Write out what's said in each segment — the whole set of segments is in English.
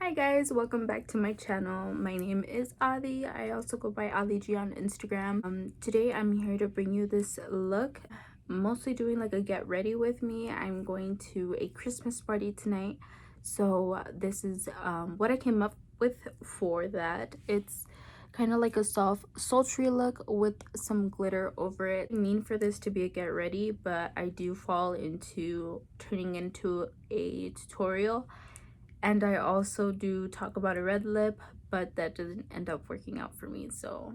Hi guys, welcome back to my channel. My name is Adi. I also go by AdiG on Instagram. Today I'm here to bring you this look. Mostly doing like a get ready with me. I'm going to a Christmas party tonight. So this is what I came up with for that. It's kind of like a soft sultry look with some glitter over it. I mean for this to be a get ready, but I do fall into turning into a tutorial. And I also do talk about a red lip, but that doesn't end up working out for me. So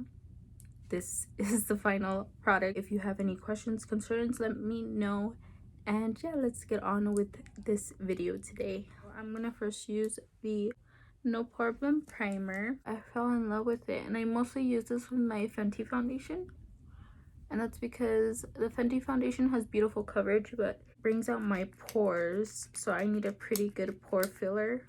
this is the final product. If you have any questions, concerns, let me know. And yeah, let's get on with this video today. I'm gonna first use the No Problem Primer. I fell in love with it, and I mostly use this with my Fenty foundation. And that's because the Fenty foundation has beautiful coverage, but brings out my pores, so I need a pretty good pore filler.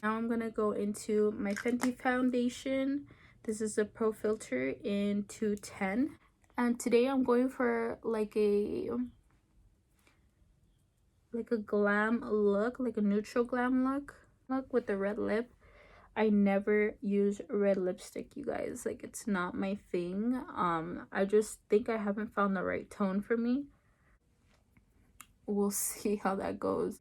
Now I'm gonna go into my Fenty foundation. This is a Pro Filter in 210, and today I'm going for like a glam look, like a neutral glam look with the red lip. I never use red lipstick, you guys. Like, it's not my thing. I just think I haven't found the right tone for me. We'll see how that goes.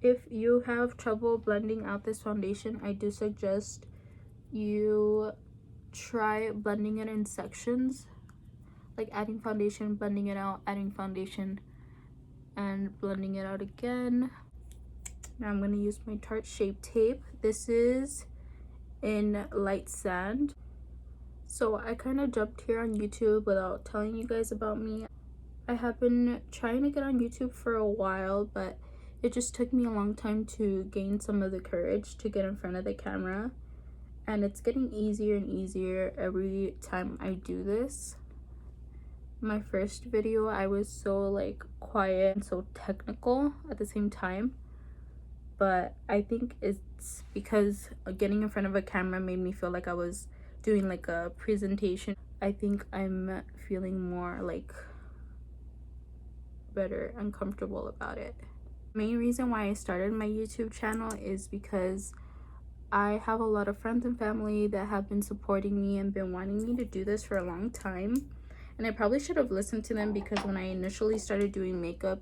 If you have trouble blending out this foundation, I do suggest you try blending it in sections, like adding foundation, blending it out, adding foundation, and blending it out again. Now I'm going to use my Tarte Shape Tape. This is in Light Sand. So I kind of jumped here on YouTube without telling you guys about me. I have been trying to get on YouTube for a while, but it just took me a long time to gain some of the courage to get in front of the camera. And it's getting easier and easier every time I do this. My first video, I was so like quiet and so technical at the same time. But I think it's because getting in front of a camera made me feel like I was doing like a presentation. I think I'm feeling more like better and comfortable about it. The main reason why I started my YouTube channel is because I have a lot of friends and family that have been supporting me and been wanting me to do this for a long time. And I probably should have listened to them, because when I initially started doing makeup,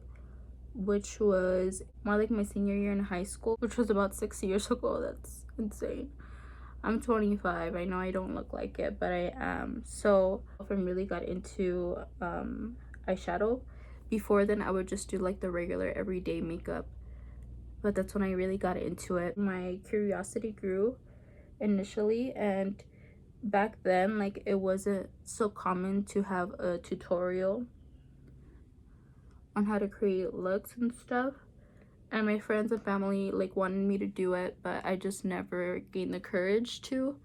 which was more like my senior year in high school, which was about 6 years ago. That's insane. I'm 25. I know I don't look like it, but I am. So I really got into eyeshadow. Before then, I would just do like the regular everyday makeup, but that's when I really got into it. My curiosity grew initially, and back then, like, it wasn't so common to have a tutorial on how to create looks and stuff, and my friends and family like wanted me to do it, but I just never gained the courage to.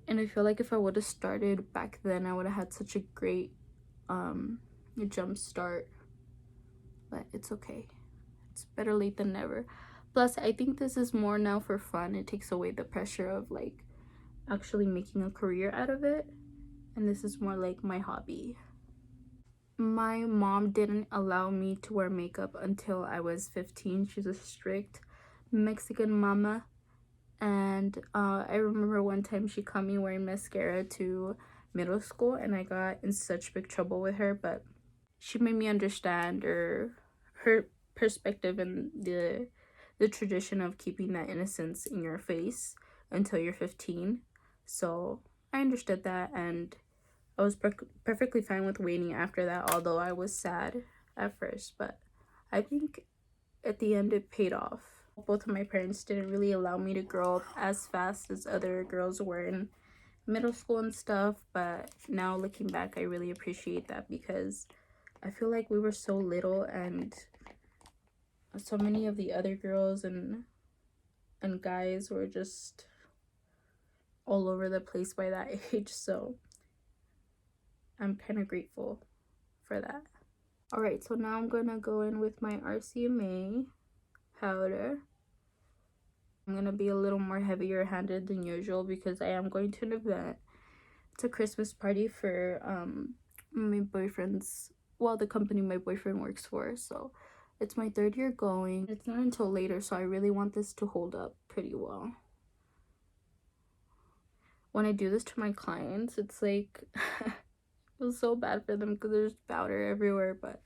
And I feel like if I would have started back then, I would have had such a great jump start. But it's okay, it's better late than never. Plus, I think this is more now for fun. It takes away the pressure of like actually making a career out of it, and this is more like my hobby. My mom didn't allow me to wear makeup until I was 15. She's a strict Mexican mama, and I remember one time she caught me wearing mascara to middle school, and I got in such big trouble with her, but she made me understand, or her perspective, and the tradition of keeping that innocence in your face until you're 15. So I understood that, and I was perfectly fine with waiting after that, although I was sad at first. But I think at the end it paid off. Both of my parents didn't really allow me to grow up as fast as other girls were in middle school and stuff, but now looking back, I really appreciate that, because I feel like we were so little, and so many of the other girls and guys were just all over the place by that age. So I'm kind of grateful for that. All right, so now I'm gonna go in with my RCMA powder. I'm gonna be a little more heavier handed than usual because I am going to an event. It's a Christmas party for my boyfriend's, well, the company my boyfriend works for. So it's my 3rd year going. It's not until later, so I really want this to hold up pretty well. when I do this to my clients, it's like it was so bad for them because there's powder everywhere, but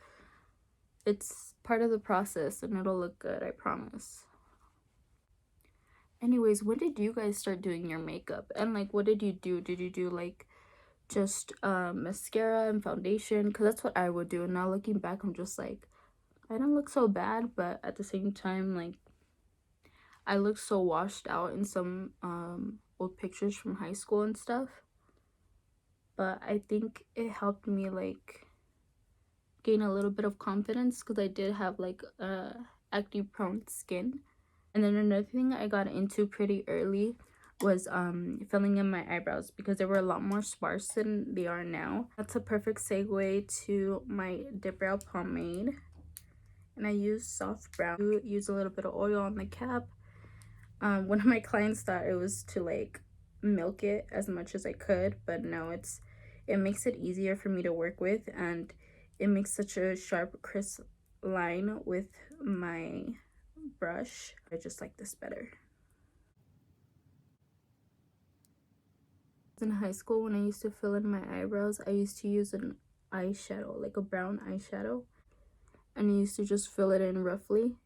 it's part of the process and it'll look good, I promise. Anyways, when did you guys start doing your makeup? And like, what did you do? Did you do like just mascara and foundation? Because that's what I would do. And now looking back, I'm just like, I don't look so bad, but at the same time, like, I look so washed out in some old pictures from high school and stuff. But I think it helped me like gain a little bit of confidence because I did have like acne prone skin. And then another thing I got into pretty early was filling in my eyebrows because they were a lot more sparse than they are now. That's a perfect segue to my dip brow pomade. And I use soft brown. Use a little bit of oil on the cap. One of my clients thought it was to like milk it as much as I could, but no, it makes it easier for me to work with, and it makes such a sharp, crisp line with my brush. I just like this better. In high school, when I used to fill in my eyebrows, I used to use an eyeshadow, like a brown eyeshadow, and I used to just fill it in roughly,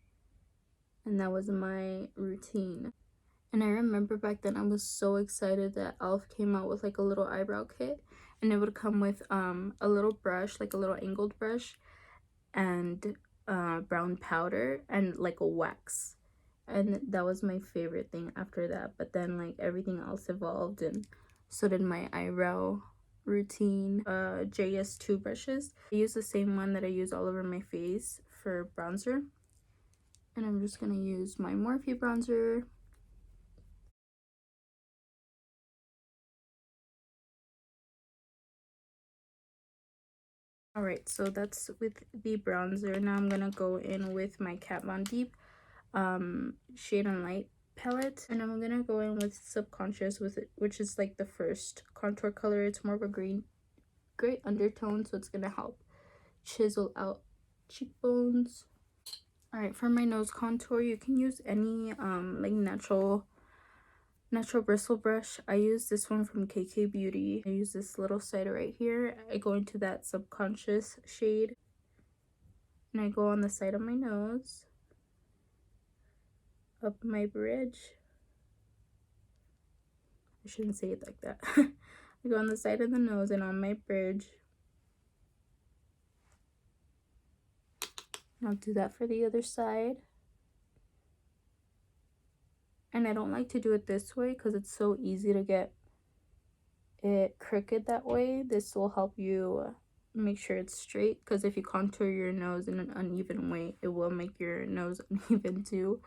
and that was my routine. And I remember back then I was so excited that e.l.f. came out with like a little eyebrow kit, and it would come with a little brush, like a little angled brush, and brown powder and like a wax. And that was my favorite thing after that. But then like everything else evolved, and so did my eyebrow routine. JS2 brushes. I use the same one that I use all over my face for bronzer. And I'm just gonna use my Morphe bronzer. Alright, so that's with the bronzer. Now I'm gonna go in with my Kat Von D Shade and Light palette, and I'm gonna go in with Subconscious, with it, which is like the first contour color. It's more of a gray undertone, so it's gonna help chisel out cheekbones. Alright, for my nose contour, you can use any like natural bristle brush. I use this one from KK Beauty. I use this little side right here. I go into that Subconscious shade, and I go on the side of my nose, up my bridge. I shouldn't say it like that. I go on the side of the nose and on my bridge. And I'll do that for the other side. And I don't like to do it this way because it's so easy to get it crooked that way. This will help you make sure it's straight, because if you contour your nose in an uneven way, it will make your nose uneven too.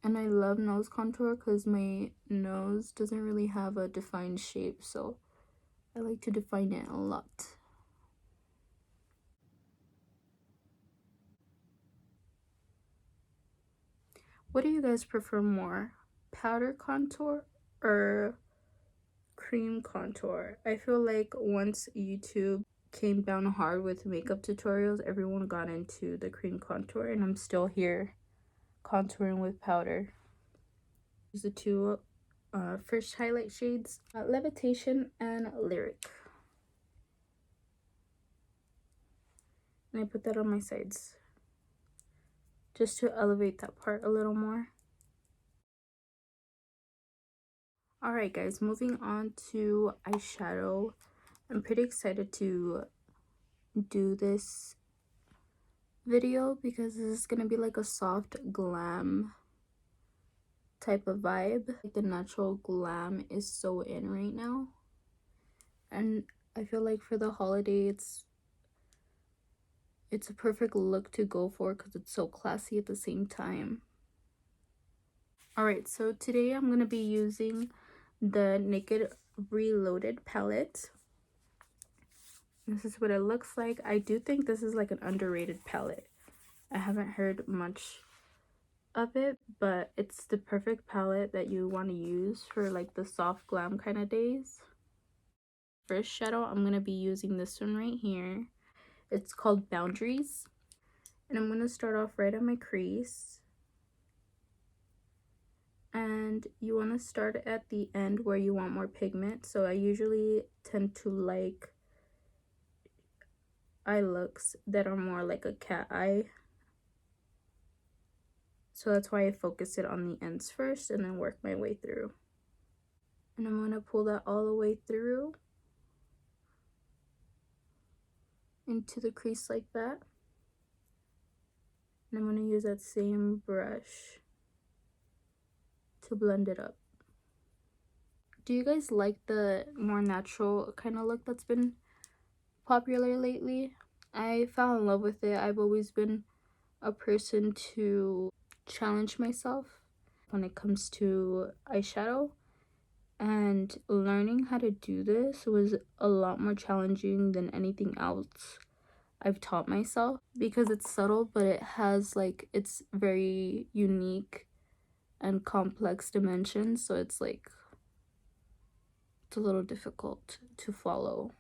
And I love nose contour because my nose doesn't really have a defined shape, so I like to define it a lot. What do you guys prefer more? Powder contour or cream contour? I feel like once YouTube came down hard with makeup tutorials, everyone got into the cream contour, and I'm still here contouring with powder. These are the two first highlight shades, Levitation and Lyric. And I put that on my sides just to elevate that part a little more. Alright guys, moving on to eyeshadow. I'm pretty excited to do this video because this is gonna be like a soft glam type of vibe. Like the natural glam is so in right now, and I feel like for the holiday it's a perfect look to go for because it's so classy at the same time. Alright, so today I'm gonna be using the Naked Reloaded palette. This is what it looks like. I do think this is like an underrated palette. I haven't heard much of it, but it's the perfect palette that you want to use for like the soft glam kind of days. First shadow, I'm going to be using this one right here. It's called Boundaries, and I'm going to start off right at my crease. And you want to start at the end where you want more pigment. So I usually tend to like eye looks that are more like a cat eye. So that's why I focus it on the ends first and then work my way through. And I'm going to pull that all the way through into the crease like that. And I'm going to use that same brush to blend it up. Do you guys like the more natural kind of look that's been popular lately? I fell in love with it. I've always been a person to challenge myself when it comes to eyeshadow, and learning how to do this was a lot more challenging than anything else I've taught myself, because it's subtle but it has like it's very unique and complex dimensions, so it's like it's a little difficult to follow.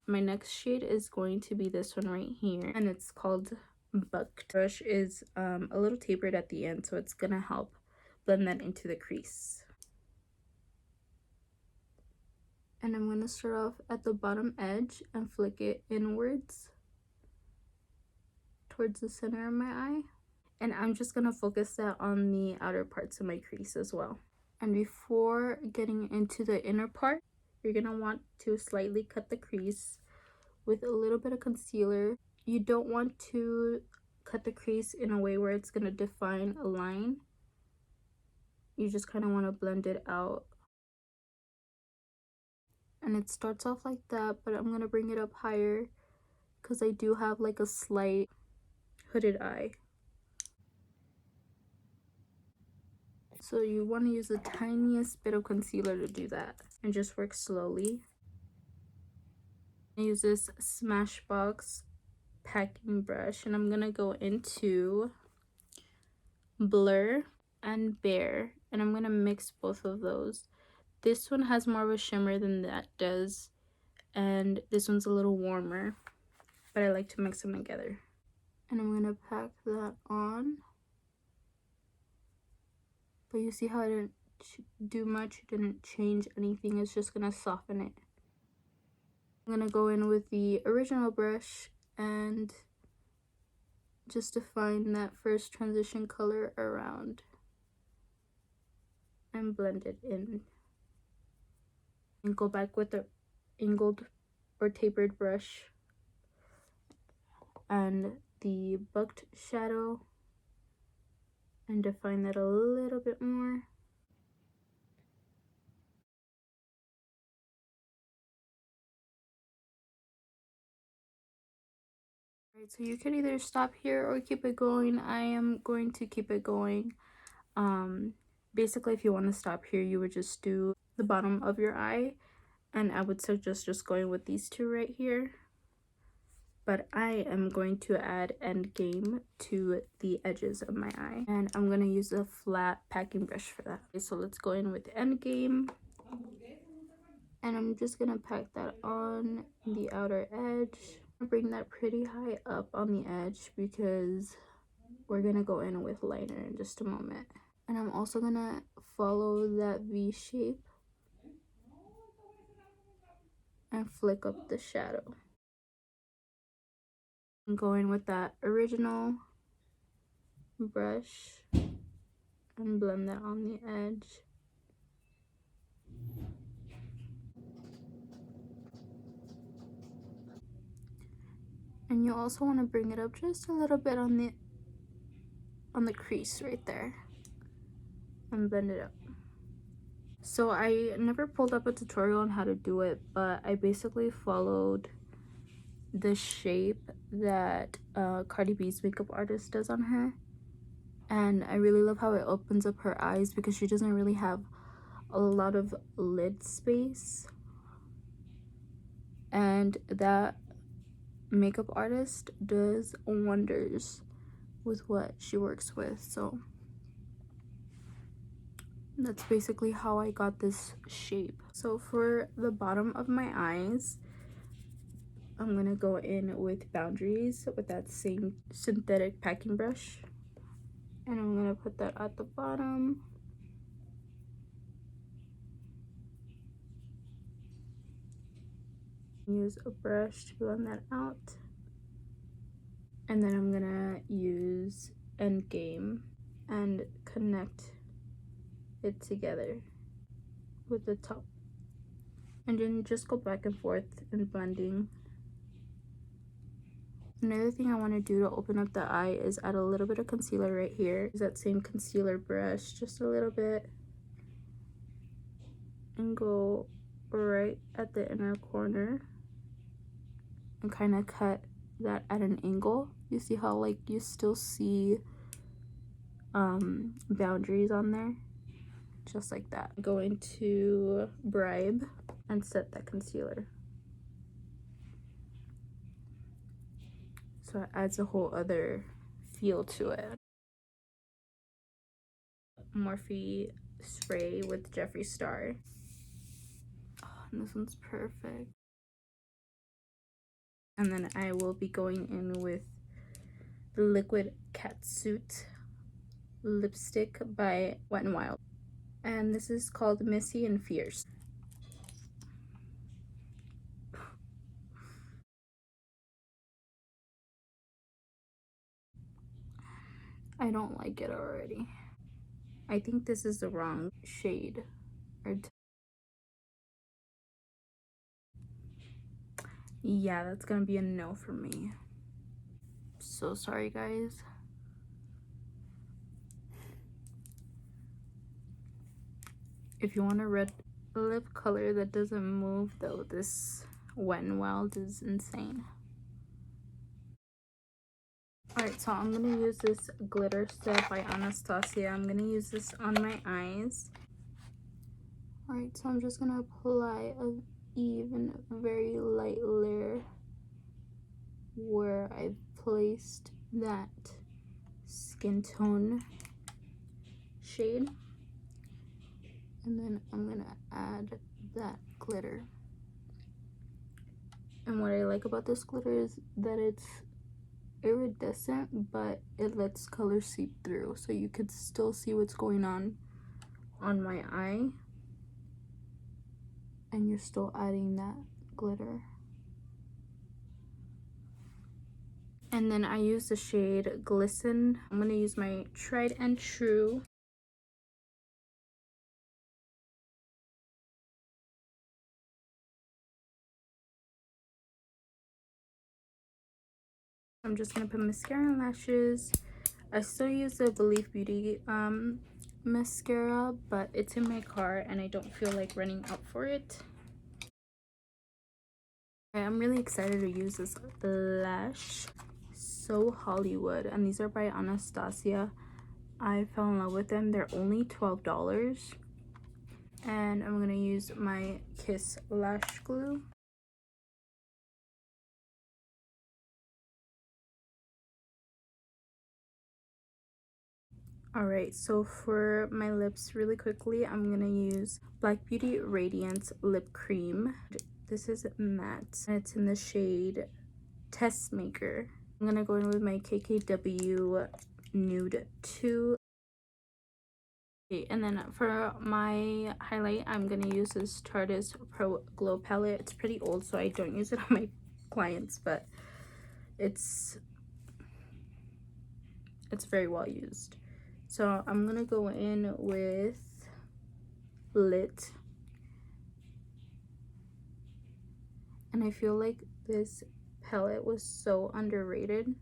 My next shade is going to be this one right here, and it's called Bucked. Brush is a little tapered at the end, so it's gonna help blend that into the crease. And I'm gonna start off at the bottom edge and flick it inwards towards the center of my eye. And I'm just gonna focus that on the outer parts of my crease as well. And before getting into the inner part, you're gonna want to slightly cut the crease with a little bit of concealer. You don't want to cut the crease in a way where it's gonna define a line. You just kind of want to blend it out. And it starts off like that, but I'm gonna bring it up higher because I do have like a slight hooded eye. So you want to use the tiniest bit of concealer to do that and just work slowly. I use this Smashbox packing brush, and I'm gonna go into Blur and Bare, and I'm gonna mix both of those. This one has more of a shimmer than that does, and this one's a little warmer, but I like to mix them together. And I'm gonna pack that on. But you see how I didn't do much, it didn't change anything, it's just gonna soften it. I'm gonna go in with the original brush and just define that first transition color around and blend it in. And go back with the angled or tapered brush and the bucked shadow and define that a little bit more. Right, so you can either stop here or keep it going. I am going to keep it going. Basically, if you want to stop here, you would just do the bottom of your eye, and I would suggest just going with these two right here. But I am going to add endgame to the edges of my eye, and I'm going to use a flat packing brush for that. Okay, so let's go in with endgame, and I'm just going to pack that on the outer edge. Bring that pretty high up on the edge because we're going to go in with liner in just a moment. And I'm also going to follow that V shape and flick up the shadow. And go in with that original brush and blend that on the edge. And you also want to bring it up just a little bit on the crease right there and blend it up. So I never pulled up a tutorial on how to do it, but I basically followed the shape that Cardi B's makeup artist does on her, and I really love how it opens up her eyes because she doesn't really have a lot of lid space, and that makeup artist does wonders with what she works with. So that's basically how I got this shape. So for the bottom of my eyes, I'm gonna go in with Boundaries with that same synthetic packing brush, and I'm gonna put that at the bottom Use a brush to blend that out. And then I'm gonna use Endgame and connect it together with the top. And then just go back and forth in blending. Another thing I want to do to open up the eye is add a little bit of concealer right here. Use that same concealer brush just a little bit and go right at the inner corner and kind of cut that at an angle. You see how like you still see boundaries on there, just like that. Go into Bribe and set that concealer, so it adds a whole other feel to it. Morphe spray with Jeffree Star. Oh, and this one's perfect. And then I will be going in with the Liquid Catsuit lipstick by Wet n Wild, and this is called Missy and Fierce. I don't like it already. I think this is the wrong shade. Yeah, that's gonna be a no for me. So sorry, guys. If you want a red lip color that doesn't move though, this Wet n Wild is insane. Alright, so I'm gonna use this glitter set by Anastasia. I'm gonna use this on my eyes. Alright, so I'm just gonna apply an even, very light layer where I've placed that skin tone shade. And then I'm gonna add that glitter. And what I like about this glitter is that it's iridescent, but it lets color seep through, so you could still see what's going on my eye, and you're still adding that glitter. And then I use the shade Glisten. I'm gonna use my Tried and True. I'm just gonna put mascara and lashes. I still use the Believe Beauty mascara, but it's in my car and I don't feel like running out for it. I'm really excited to use this lash, So Hollywood, and these are by Anastasia. I fell in love with them. They're only $12. And I'm gonna use my Kiss lash glue. Alright, so for my lips really quickly, I'm gonna use Black Beauty Radiance Lip Cream. This is matte and it's in the shade Testemaker. I'm gonna go in with my KKW Nude 2. And then for my highlight, I'm gonna use this Tarte's Pro Glow palette. It's pretty old, so I don't use it on my clients, but it's very well used. So I'm gonna go in with Lit, and I feel like this palette was so underrated.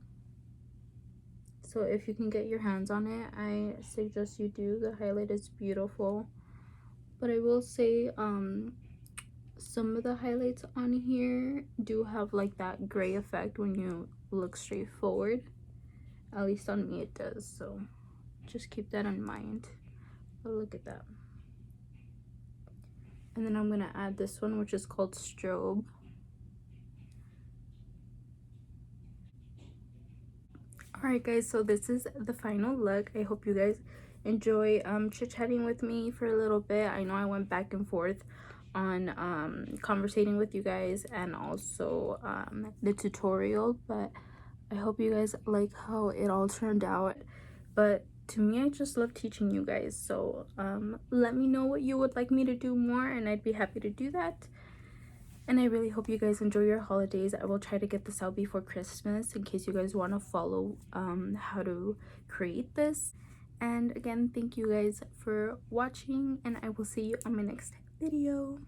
So if you can get your hands on it, I suggest you do. The highlight is beautiful, but I will say some of the highlights on here do have like that gray effect when you look straight forward. At least on me it does, so just keep that in mind. But look at that. And then I'm gonna add this one, which is called Strobe. Alright guys, so this is the final look. I hope you guys enjoy chit-chatting with me for a little bit. I know I went back and forth on conversating with you guys and also the tutorial, but I hope you guys like how it all turned out. But to me, I just love teaching you guys, so let me know what you would like me to do more and I'd be happy to do that. And I really hope you guys enjoy your holidays. I will try to get this out before Christmas in case you guys want to follow how to create this. And again, thank you guys for watching, and I will see you on my next video.